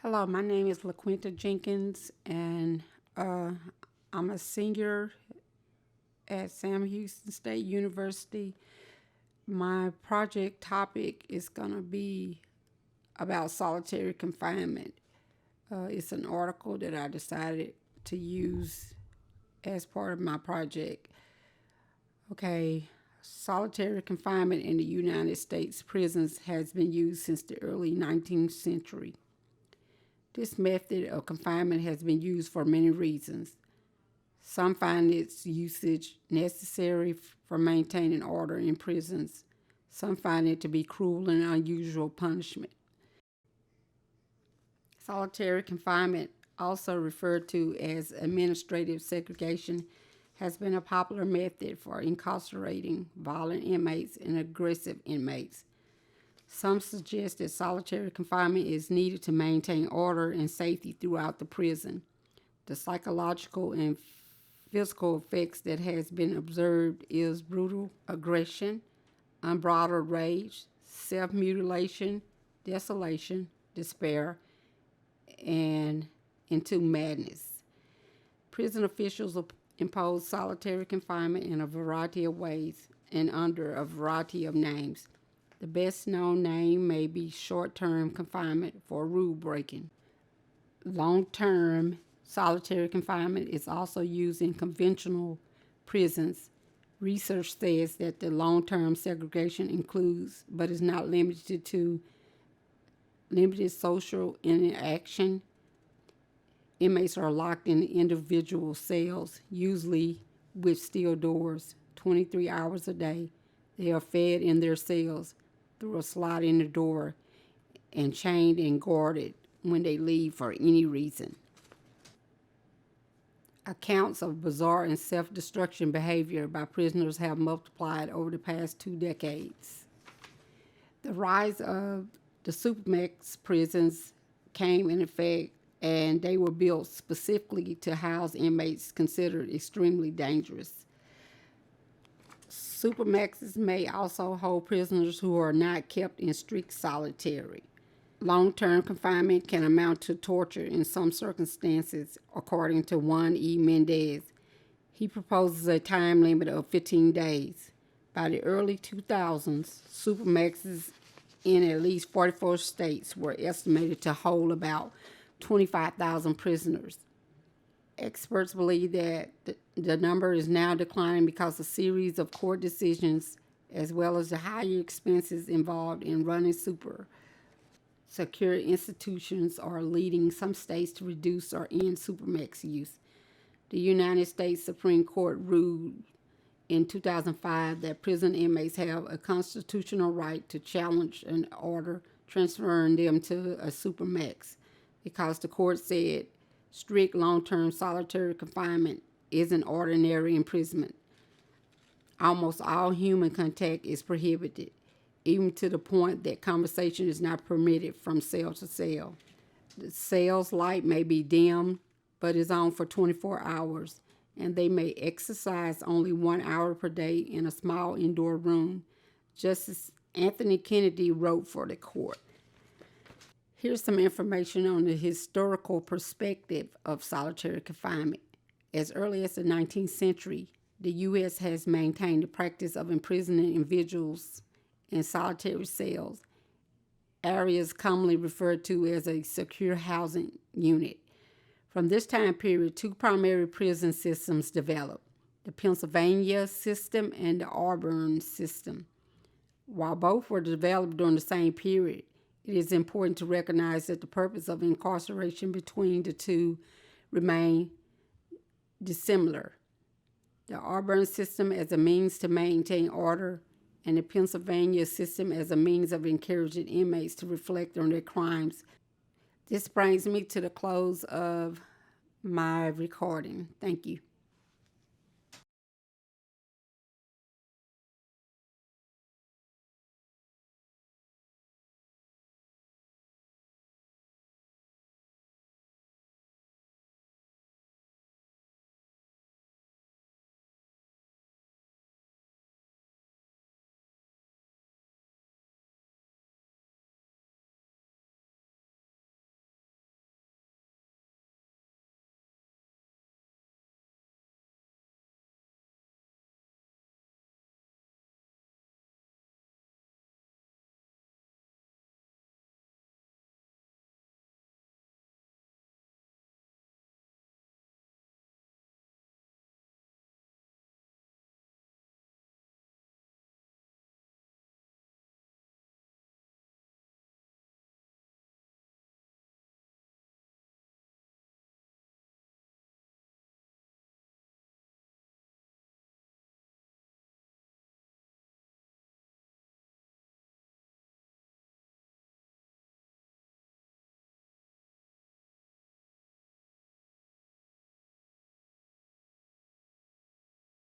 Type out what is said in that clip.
Hello, my name is LaQuinta Jenkins, and I'm a senior at Sam Houston State University. My project topic is going to be about solitary confinement. It's an article that I decided to use as part of my project. Okay, solitary confinement in the United States prisons has been used since the early 19th century. This method of confinement has been used for many reasons. Some find its usage necessary for maintaining order in prisons. Some find it to be cruel and unusual punishment. Solitary confinement, also referred to as administrative segregation, has been a popular method for incarcerating violent inmates and aggressive inmates. Some suggest that solitary confinement is needed to maintain order and safety throughout the prison. The psychological and physical effects that has been observed is brutal aggression, unbridled rage, self-mutilation, desolation, despair, and into madness. Prison officials impose solitary confinement in a variety of ways and under a variety of names. The best known name may be short-term confinement for rule breaking. Long-term solitary confinement is also used in conventional prisons. Research says that the long-term segregation includes, but is not limited to, limited social interaction. Inmates are locked in individual cells, usually with steel doors, 23 hours a day. They are fed in their cells through a slot in the door and chained and guarded when they leave for any reason. Accounts of bizarre and self-destruction behavior by prisoners have multiplied over the past 2 decades. The rise of the supermax prisons came in effect, and they were built specifically to house inmates considered extremely dangerous. Supermaxes may also hold prisoners who are not kept in strict solitary. Long-term confinement can amount to torture in some circumstances, according to Juan E. Mendez. He proposes a time limit of 15 days. By the early 2000s, supermaxes in at least 44 states were estimated to hold about 25,000 prisoners. Experts believe that the number is now declining because a series of court decisions, as well as the higher expenses involved in running secure institutions, are leading some states to reduce or end supermax use. The United States Supreme Court ruled in 2005 that prison inmates have a constitutional right to challenge an order transferring them to a supermax because the court said strict long-term solitary confinement isn't ordinary imprisonment. Almost all human contact is prohibited, even to the point that conversation is not permitted from cell to cell. The cell's light may be dimmed, but is on for 24 hours, and they may exercise only 1 hour per day in a small indoor room. Justice Anthony Kennedy wrote for the court. Here's some information on the historical perspective of solitary confinement. As early as the 19th century, the U.S. has maintained the practice of imprisoning individuals in solitary cells, areas commonly referred to as a secure housing unit. From this time period, 2 primary prison systems developed, the Pennsylvania system and the Auburn system. While both were developed during the same period, it is important to recognize that the purpose of incarceration between the two remain dissimilar. The Auburn system as a means to maintain order, and the Pennsylvania system as a means of encouraging inmates to reflect on their crimes. This brings me to the close of my recording. Thank you.